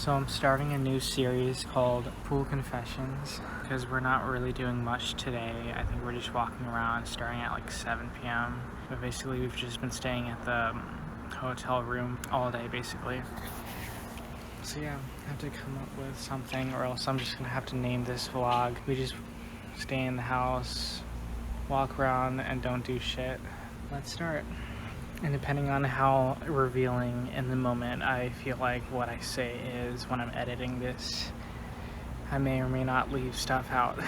So I'm starting a new series called Pool Confessions because we're not really doing much today. I think we're just walking around starting at like 7 p.m. But basically we've just been staying at the hotel room all day basically. So yeah, I have to come up with something or else I'm just gonna have to name this vlog. We just stay in the house, walk around and don't do shit. Let's start. And depending on how revealing in the moment I feel like what I say is when I'm editing this, I may or may not leave stuff out. I'm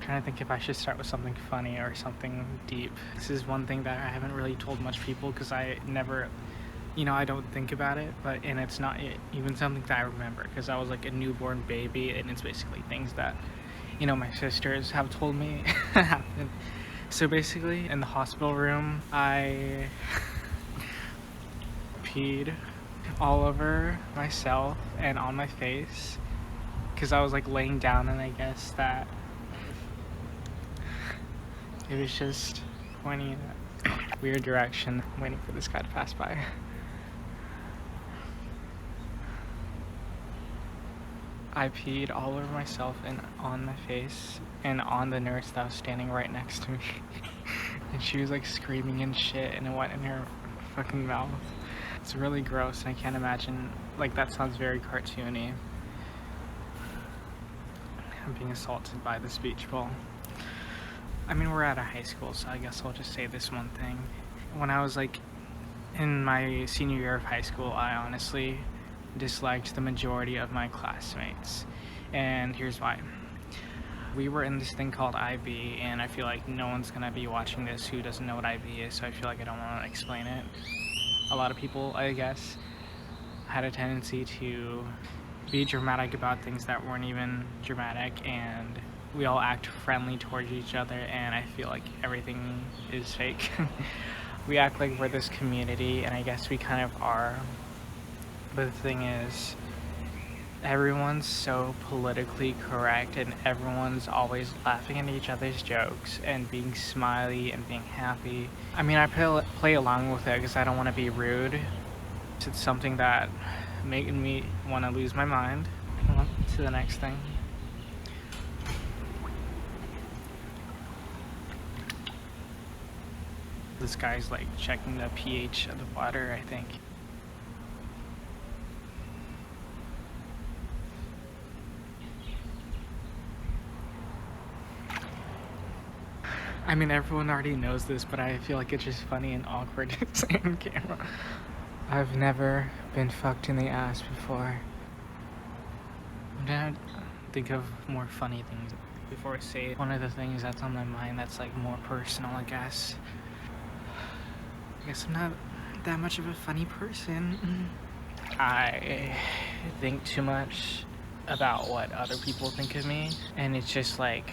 trying to think if I should start with something funny or something deep. This is one thing that I haven't really told much people because I never, I don't think about it, and it's not even something that I remember because I was like a newborn baby, and it's basically things that, my sisters have told me happened. So basically, in the hospital room, I peed all over myself and on my face because I was like laying down, and I guess that it was just pointing in a weird direction, waiting for this guy to pass by. I peed all over myself and on my face and on the nurse that was standing right next to me. And she was like screaming and shit, and it went in her fucking mouth. It's really gross, and I can't imagine, like, that sounds very cartoony. I'm being assaulted by this beach ball. I mean, we're at a high school, so I guess I'll just say this one thing. When I was like in my senior year of high school, I honestly disliked the majority of my classmates, and here's why. We were in this thing called IB, and I feel like no one's gonna be watching this who doesn't know what IB is, so I feel like I don't want to explain it. A lot of people, I guess, had a tendency to be dramatic about things that weren't even dramatic, and we all act friendly towards each other, and I feel like everything is fake. We act like we're this community, and I guess we kind of are. But the thing is, everyone's so politically correct, and everyone's always laughing at each other's jokes and being smiley and being happy. I mean, I play along with it because I don't want to be rude. It's something that made me want to lose my mind. On to the next thing. This guy's like checking the pH of the water, I think. I mean, everyone already knows this, but I feel like it's just funny and awkward to say on camera. I've never been fucked in the ass before. I'm gonna think of more funny things before I say it. One of the things that's on my mind that's like more personal, I guess. I guess I'm not that much of a funny person. I think too much about what other people think of me, and it's just like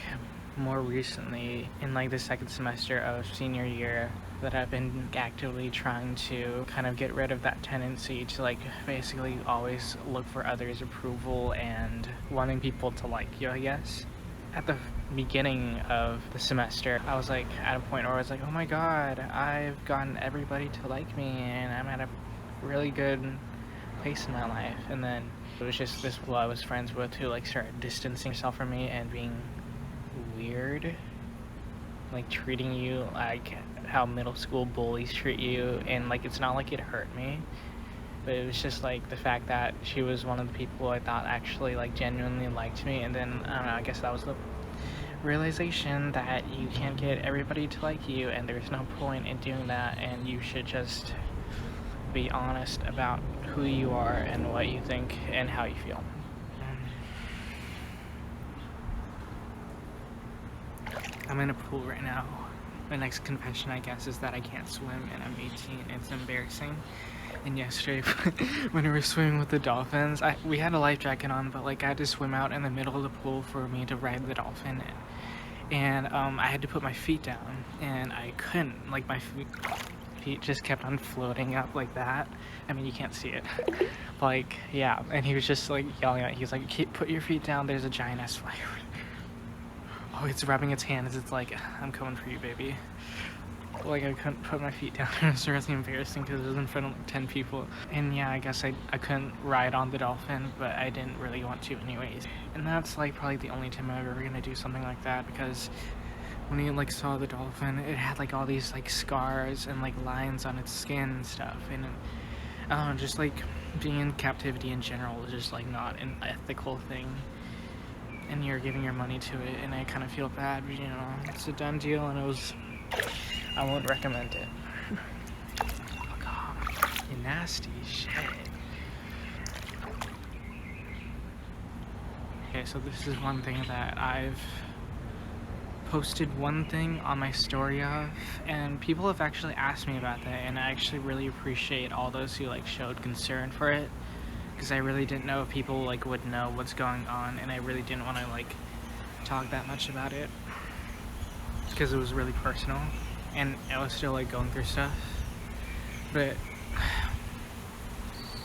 more recently in like the second semester of senior year that I've been actively trying to kind of get rid of that tendency to like basically always look for others' approval and wanting people to like you, I guess. At the beginning of the semester, I was like at a point where I was like, oh my god, I've gotten everybody to like me and I'm at a really good place in my life. And then it was just this girl I was friends with who like started distancing herself from me and being weird, like treating you like how middle school bullies treat you, and like it's not like it hurt me, but it was just like the fact that she was one of the people I thought actually like genuinely liked me. And then I don't know, I guess that was the realization that you can't get everybody to like you, and there's no point in doing that, and you should just be honest about who you are and what you think and how you feel. I'm in a pool right now. My next confession, I guess, is that I can't swim and I'm 18. It's embarrassing. And yesterday, when we were swimming with the dolphins, we had a life jacket on, but like I had to swim out in the middle of the pool for me to ride the dolphin. And I had to put my feet down, and I couldn't. Like my feet just kept on floating up like that. I mean, you can't see it. Like, yeah. And he was just like yelling at me. He was like, put your feet down. There's a giant ass fire. Oh, it's rubbing its hands. It's like, I'm coming for you, baby. Like, I couldn't put my feet down. It was really embarrassing because it was in front of like 10 people. And yeah, I guess I couldn't ride on the dolphin, but I didn't really want to anyways. And that's like probably the only time I'm ever gonna do something like that, because when you like saw the dolphin, it had like all these like scars and like lines on its skin and stuff. And I don't know, just like being in captivity in general is just like not an ethical thing. And you're giving your money to it, and I kind of feel bad, but you know, it's a done deal, and I won't recommend it. Fuck off, you nasty shit. Okay, so this is one thing that I've posted one thing on my story of, and people have actually asked me about that, and I actually really appreciate all those who like showed concern for it, because I really didn't know if people like would know what's going on, and I really didn't want to like talk that much about it because it was really personal, and I was still like going through stuff. But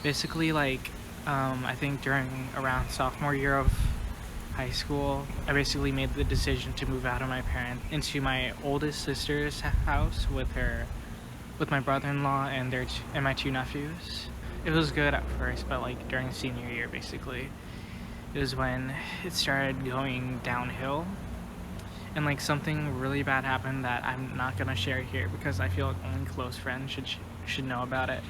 basically, like I think during around sophomore year of high school, I basically made the decision to move out of my parents into my oldest sister's house with my brother-in-law and and my two nephews. It was good at first, but like during senior year, basically, it was when it started going downhill, and like something really bad happened that I'm not gonna share here because I feel like only close friends should know about it.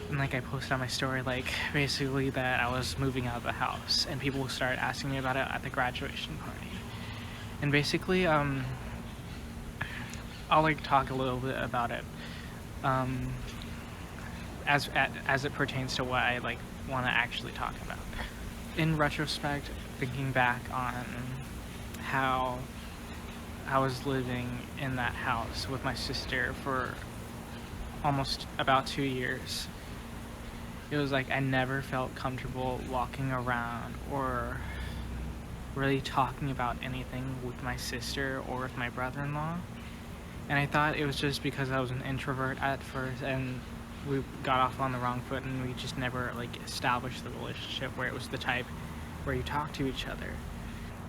And like I posted on my story, like basically that I was moving out of the house, and people started asking me about it at the graduation party. And basically, I'll like talk a little bit about it, as it pertains to what I like want to actually talk about. In retrospect, thinking back on how I was living in that house with my sister for almost about 2 years, it was like I never felt comfortable walking around or really talking about anything with my sister or with my brother-in-law. And I thought it was just because I was an introvert at first, and we got off on the wrong foot, and we just never like established the relationship where it was the type where you talk to each other.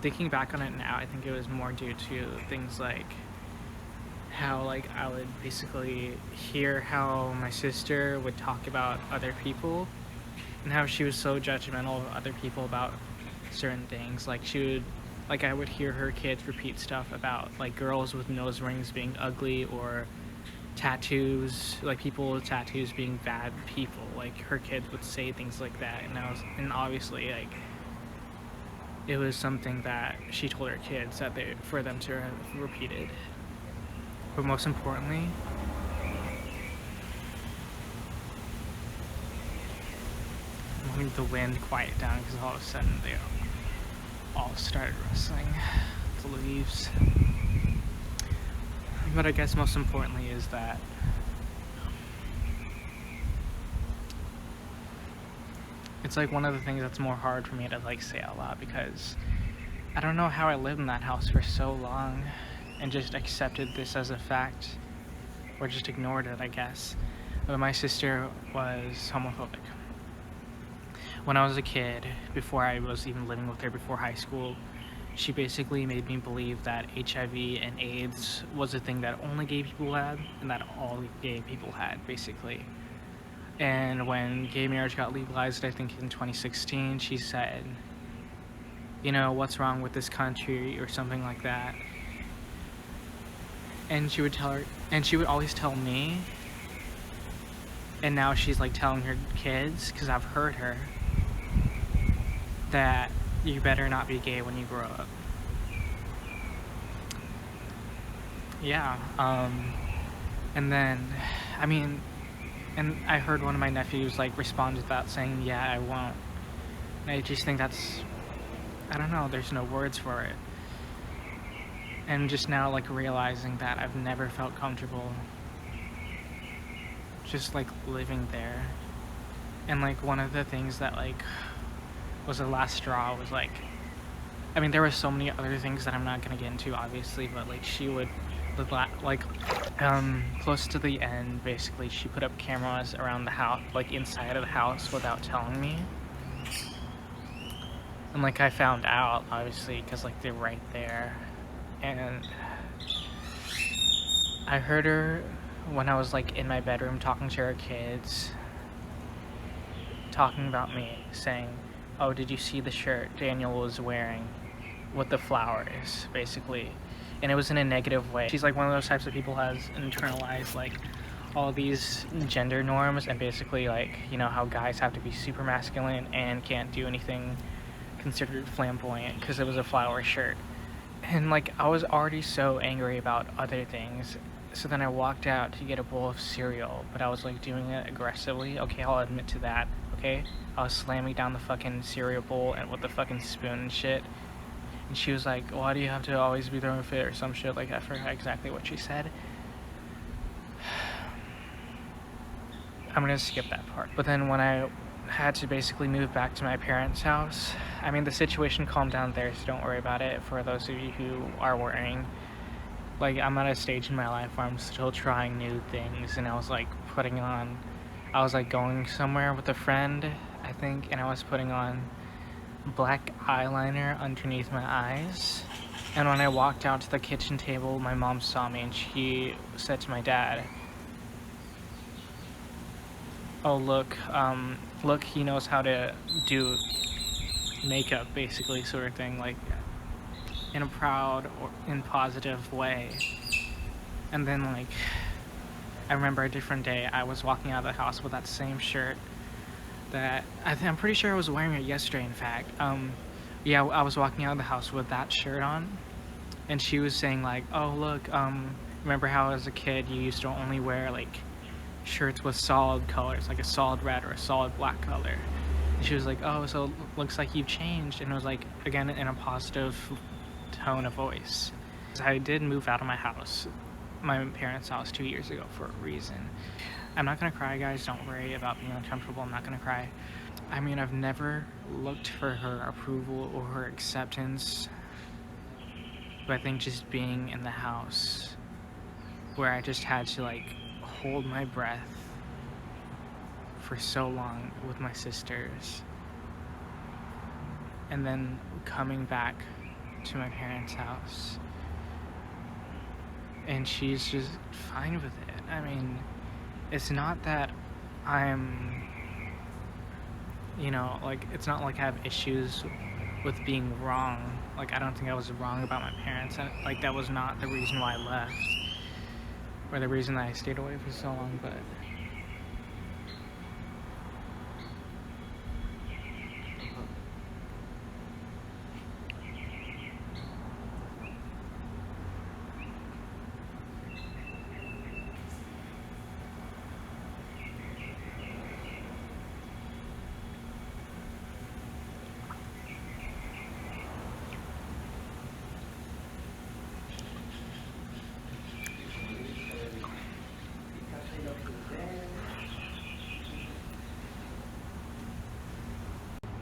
Thinking back on it now, I think it was more due to things like how like I would basically hear how my sister would talk about other people, and how she was so judgmental of other people about certain things. Like I would hear her kids repeat stuff about like girls with nose rings being ugly, or tattoos, like people with tattoos being bad people. Like her kids would say things like that, and obviously like it was something that she told her kids that for them to have repeated. But most importantly, I'm letting the wind quiet down because all of a sudden they all started rustling the leaves. But I guess most importantly is that it's like one of the things that's more hard for me to like say out loud, because I don't know how I lived in that house for so long and just accepted this as a fact, or just ignored it, I guess. But my sister was homophobic. When I was a kid, before I was even living with her, before high school, she basically made me believe that HIV and AIDS was a thing that only gay people had, and that all gay people had, basically. And when gay marriage got legalized, I think in 2016, she said, you know, what's wrong with this country, or something like that. And she would always tell me, and now she's like telling her kids, because I've heard her, that you better not be gay when you grow up. Yeah, and then, I mean, and I heard one of my nephews like respond to that saying, yeah, I won't. And I just think that's, I don't know, there's no words for it. And just now like realizing that I've never felt comfortable just like living there. And like one of the things that like was the last straw was like, I mean, there were so many other things that I'm not gonna get into, obviously, but like she would like close to the end, basically she put up cameras around the house, like inside of the house, without telling me. And like I found out, obviously, because like they're right there. And I heard her when I was like in my bedroom talking to her kids, talking about me, saying, "Oh, did you see the shirt Daniel was wearing with the flowers?" Basically. And it was in a negative way. She's like one of those types of people who has internalized like all these gender norms, and basically like, you know, how guys have to be super masculine and can't do anything considered flamboyant because it was a flower shirt. And like I was already so angry about other things, so then I walked out to get a bowl of cereal, but I was like doing it aggressively. Okay, I'll admit to that. Okay, I was slamming down the fucking cereal bowl and with the fucking spoon and shit. And she was like, "Why do you have to always be throwing a fit?" or some shit like that. I forgot exactly what she said. I'm gonna skip that part. But then when I had to basically move back to my parents' house, I mean, the situation calmed down there, so don't worry about it. For those of you who are worrying, like, I'm at a stage in my life where I'm still trying new things, and I was like going somewhere with a friend, I think, and I was putting on black eyeliner underneath my eyes. And when I walked out to the kitchen table, my mom saw me and she said to my dad, "Oh, look, look, he knows how to do makeup," basically, sort of thing, like in a proud or in positive way. And then like I remember a different day, I was walking out of the house with that same shirt that I'm pretty sure I was wearing it yesterday, in fact. Yeah, I was walking out of the house with that shirt on, and she was saying like, "Oh, look, remember how as a kid you used to only wear like shirts with solid colors, like a solid red or a solid black color?" And she was like, "Oh, so it looks like you've changed." And it was like, again, in a positive tone of voice. I did move out of my house, my parents' house, 2 years ago for a reason. I'm not gonna cry, guys, don't worry about being uncomfortable. I'm not gonna cry. I mean, I've never looked for her approval or her acceptance, but I think just being in the house where I just had to like hold my breath for so long with my sisters, and then coming back to my parents' house and she's just fine with it. I mean, it's not that I'm, you know, like, it's not like I have issues with being wrong. Like, I don't think I was wrong about my parents. Like, that was not the reason why I left, or the reason that I stayed away for so long, but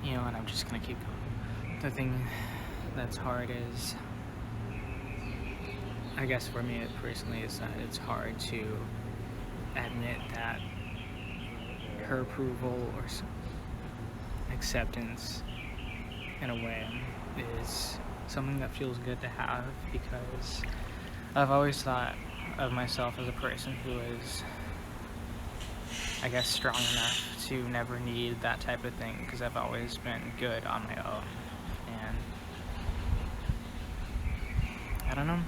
you know, and I'm just gonna keep going. The thing that's hard is, I guess for me personally, is that it's hard to admit that her approval or acceptance, in a way, is something that feels good to have, because I've always thought of myself as a person who is, I guess, strong enough to never need that type of thing, because I've always been good on my own. And I don't know.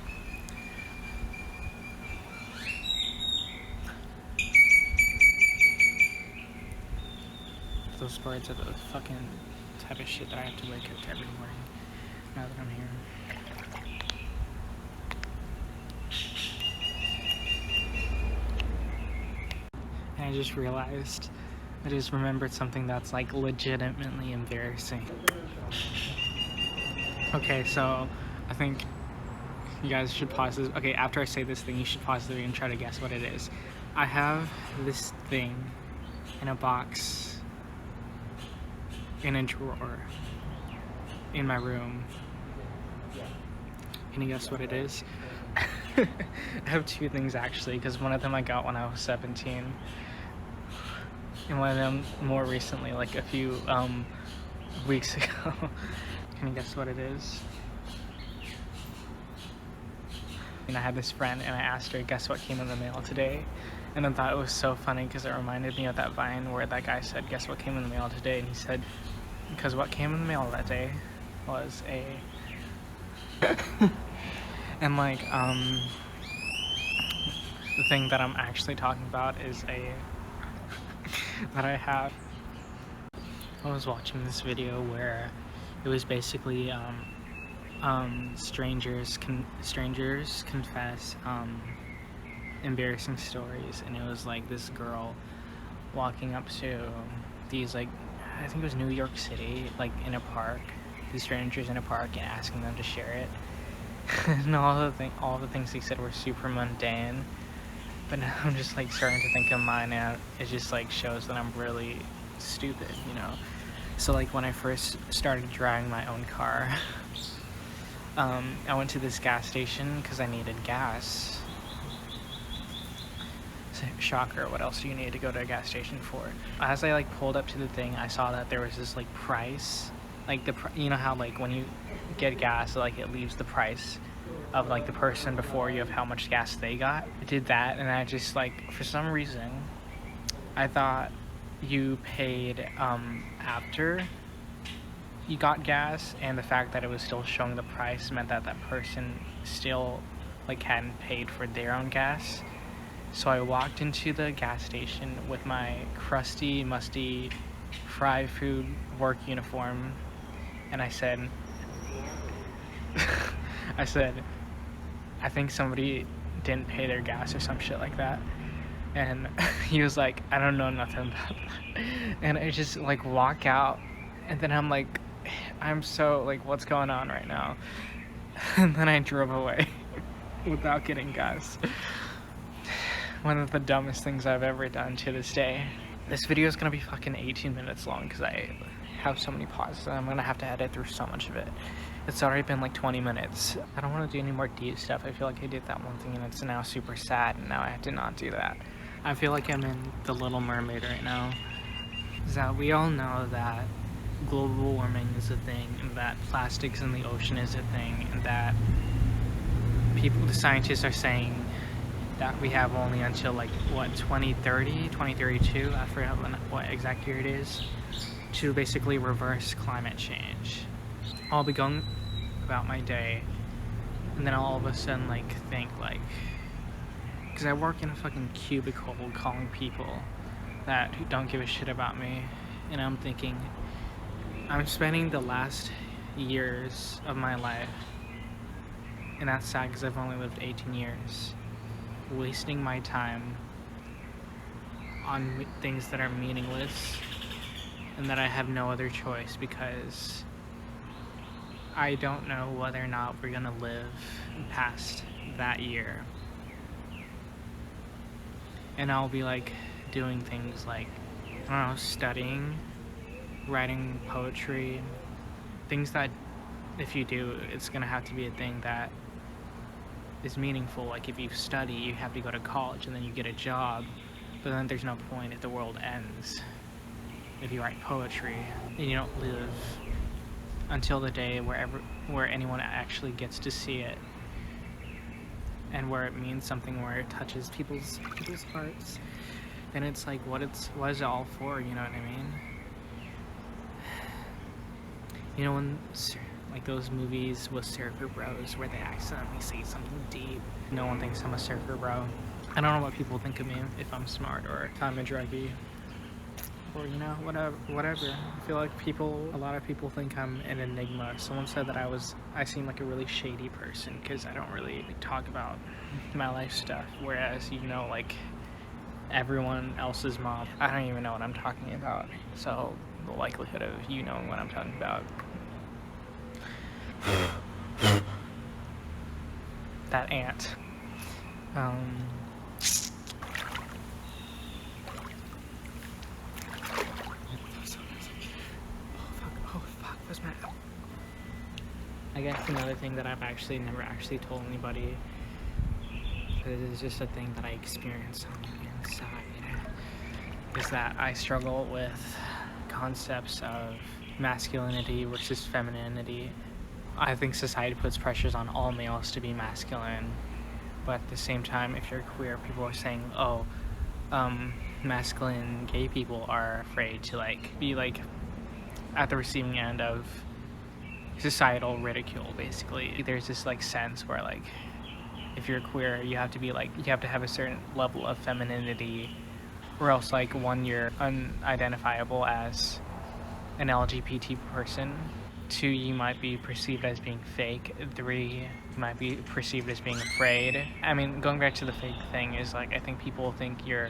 Those birds are the fucking type of shit that I have to wake up to every morning now that I'm here. And I just realized, I just remembered something that's like legitimately embarrassing. Okay, so I think you guys should pause this. Okay, after I say this thing, you should pause the video and try to guess what it is. I have this thing in a box in a drawer in my room. Can you guess what it is? I have two things actually, because one of them I got when I was 17, and one of them more recently, like a few weeks ago. Can you guess what it is? And I had this friend and I asked her, guess what came in the mail today? And I thought it was so funny because it reminded me of that Vine where that guy said, guess what came in the mail today? And he said, because what came in the mail that day was a and like the thing that I'm actually talking about is a that I was watching this video where it was basically strangers confess embarrassing stories, and it was like this girl walking up to these, like, I think it was New York City, like in a park, these strangers in a park, and asking them to share it. And all the things he said were super mundane, but now I'm just like starting to think of mine, and it just like shows that I'm really stupid, you know. So like when I first started driving my own car, I went to this gas station because I needed gas. Shocker, what else do you need to go to a gas station for? As I like pulled up to the thing, I saw that there was this like price, like you know how like when you get gas, like it leaves the price of like the person before you of how much gas they got. I did that, and I just like, for some reason I thought you paid after you got gas, and the fact that it was still showing the price meant that that person still like hadn't paid for their own gas. So I walked into the gas station with my crusty, musty, fry food work uniform, and I said, I think somebody didn't pay their gas or some shit like that. And he was like, I don't know nothing about that. And I just like walk out, and then I'm like, I'm so like, what's going on right now? And then I drove away without getting gas. One of the dumbest things I've ever done to this day. This video is gonna be fucking 18 minutes long because I have so many pauses and I'm gonna have to edit through so much of it. It's already been like 20 minutes. I don't want to do any more deep stuff. I feel like I did that one thing and it's now super sad, and now I have to not do that. I feel like I'm in The Little Mermaid right now. Is that we all know that global warming is a thing, and that plastics in the ocean is a thing, and that the scientists are saying that we have only until like what, 2030, 2032, I forgot what exact year it is, to basically reverse climate change. I'll be going about my day, and then I'll all of a sudden like think like, because I work in a fucking cubicle calling people that who don't give a shit about me, and I'm thinking I'm spending the last years of my life, and that's sad because I've only lived 18 years, wasting my time on things that are meaningless and that I have no other choice, because I don't know whether or not we're gonna live past that year. And I'll be like doing things like, I don't know, studying, writing poetry, things that if you do, it's gonna have to be a thing that is meaningful. Like if you study, you have to go to college and then you get a job, but then there's no point if the world ends. If you write poetry and you don't live until the day where anyone actually gets to see it, and where it means something, where it touches people's hearts, then it's like, what is it all for, you know what I mean? You know, when like those movies with surfer bros where they accidentally say something deep, no one thinks I'm a surfer bro. I don't know what people think of me, if I'm smart or if I'm a druggie, or you know, whatever. I feel like a lot of people think I'm an enigma. Someone said that I seem like a really shady person because I don't really talk about my life stuff, whereas, you know, like everyone else's mom, I don't even know what I'm talking about, so the likelihood of you knowing what I'm talking about. That ant. I guess another thing that I've never actually told anybody, it's just a thing that I experience on the inside, is that I struggle with concepts of masculinity versus femininity. I think society puts pressures on all males to be masculine, but at the same time, if you're queer, people are saying, oh, masculine gay people are afraid to like be like at the receiving end of societal ridicule. Basically, there's this like sense where like if you're queer, you have to be like, you have to have a certain level of femininity, or else like, one, you're unidentifiable as an LGBT person. 2, you might be perceived as being fake. 3, you might be perceived as being afraid. I mean, going back to the fake thing is like, I think people think you're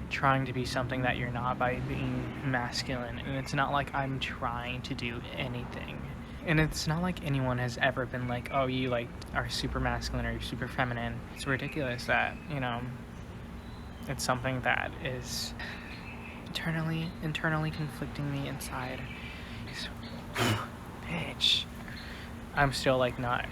trying to be something that you're not by being masculine, and it's not like I'm trying to do anything. And it's not like anyone has ever been like, oh, you like are super masculine or you're super feminine. It's ridiculous that, you know, it's something that is internally conflicting me inside. Bitch. I'm still like not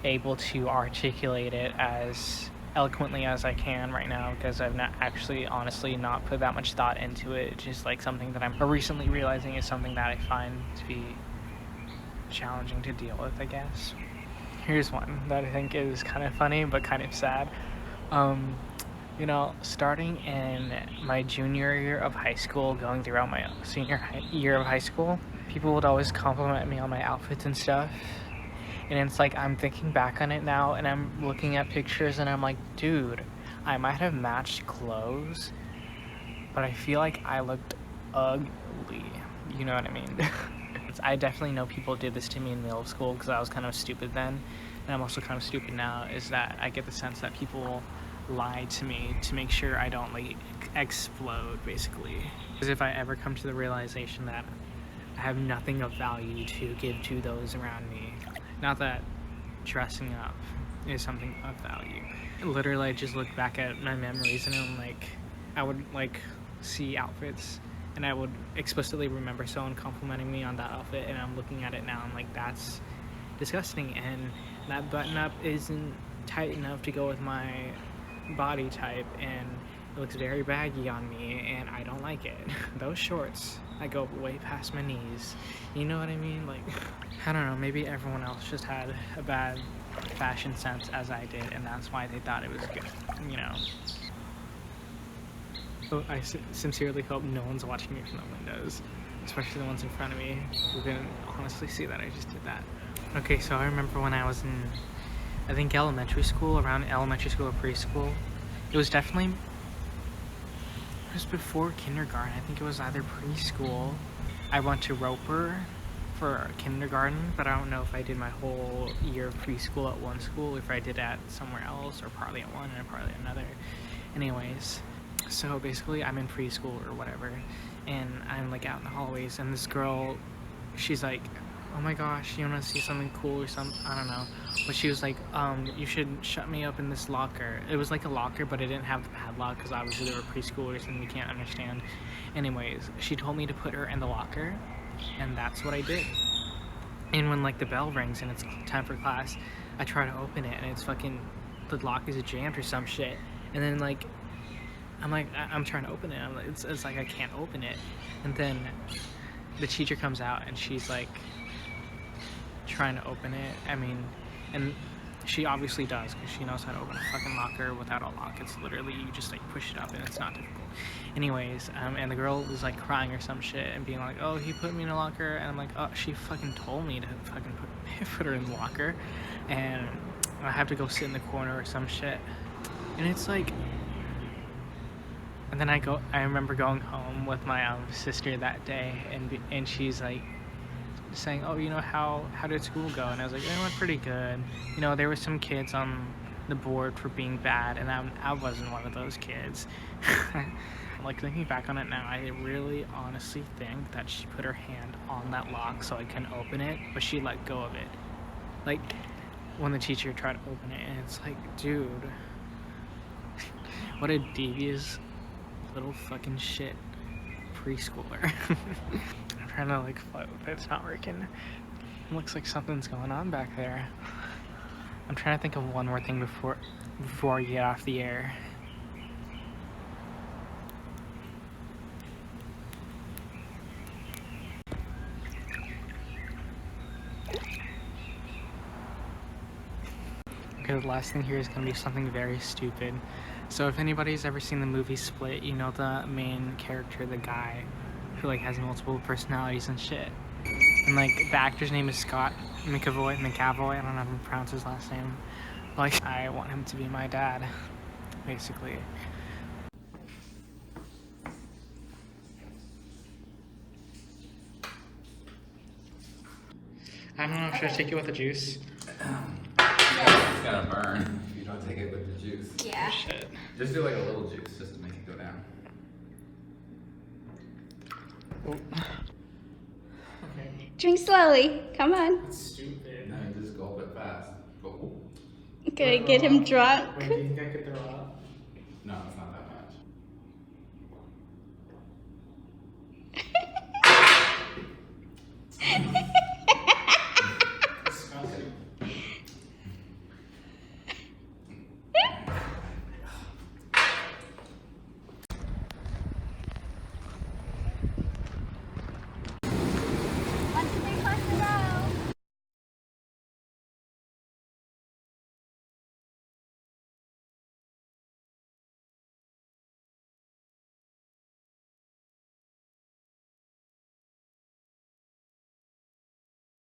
able to articulate it as eloquently as I can right now, because I've not actually honestly not put that much thought into it. It's just like something that I'm recently realizing is something that I find to be challenging to deal with, I guess. Here's one that I think is kind of funny but kind of sad. You know, starting in my junior year of high school, going throughout my senior year of high school, people would always compliment me on my outfits and stuff. And it's like, I'm thinking back on it now and I'm looking at pictures and I'm like, dude, I might have matched clothes, but I feel like I looked ugly. You know what I mean? I definitely know people did this to me in middle school because I was kind of stupid then, and I'm also kind of stupid now, is that I get the sense that people lie to me to make sure I don't like explode, basically. Because if I ever come to the realization that I have nothing of value to give to those around me, not that dressing up is something of value. Literally, I just look back at my memories and I'm like, I would like see outfits and I would explicitly remember someone complimenting me on that outfit, and I'm looking at it now, I'm like, that's disgusting, and that button up isn't tight enough to go with my body type, and it looks very baggy on me and I don't like it. Those shorts, I go way past my knees. You know what I mean? Like, I don't know, maybe everyone else just had a bad fashion sense as I did, and that's why they thought it was good, you know. So I sincerely hope no one's watching me from the windows, especially the ones in front of me who didn't honestly see that I just did that. Okay, so I remember when I was in, I think, elementary school, around elementary school or preschool. It was before kindergarten. I think it was either preschool. I went to Roper for kindergarten, but I don't know if I did my whole year of preschool at one school, if I did at somewhere else, or partly at one and partly at another. Anyways, so basically I'm in preschool or whatever, and I'm like out in the hallways, and this girl, she's like, oh my gosh, you want to see something cool or something? I don't know. But she was like, you should shut me up in this locker. It was like a locker, but it didn't have the padlock because obviously they were preschoolers and we can't understand. Anyways, she told me to put her in the locker, and that's what I did. And when like the bell rings and it's time for class, I try to open it and it's fucking, the lock is jammed or some shit. And then like, I'm trying to open it. It's like I can't open it. And then the teacher comes out and she's like, trying to open it. I mean, and she obviously does, because she knows how to open a fucking locker without a lock. It's literally, you just like push it up and it's not difficult. Anyways, and the girl was like crying or some shit and being like, oh, he put me in a locker, and I'm like, oh, she fucking told me to fucking put her in the locker, and I have to go sit in the corner or some shit. And it's like, and then I remember going home with my sister that day, and she's like saying, oh, you know, how did school go? And I was like, it went pretty good. You know, there were some kids on the board for being bad, and I wasn't one of those kids. Like, thinking back on it now, I really honestly think that she put her hand on that lock so I couldn't open it, but she let go of it. Like, when the teacher tried to open it, and it's like, dude, what a devious little fucking shit preschooler. I'm trying to like float, but it's not working. It looks like something's going on back there. I'm trying to think of one more thing before I get off the air. Okay, the last thing here is gonna be something very stupid. So if anybody's ever seen the movie Split, you know the main character, the guy who like has multiple personalities and shit. And like the actor's name is Scott McAvoy, I don't know how to pronounce his last name. Like, I want him to be my dad, basically. I don't know, should I take it with the juice? It's gonna burn if you don't take it with the juice. Yeah. Shit. Just do like a little juice just to make it go down. Oh. Okay. Drink slowly. Come on. That's stupid. No, you just gulp it fast. Oh. Gonna get him drunk. Wait, do you think I could throw up? No,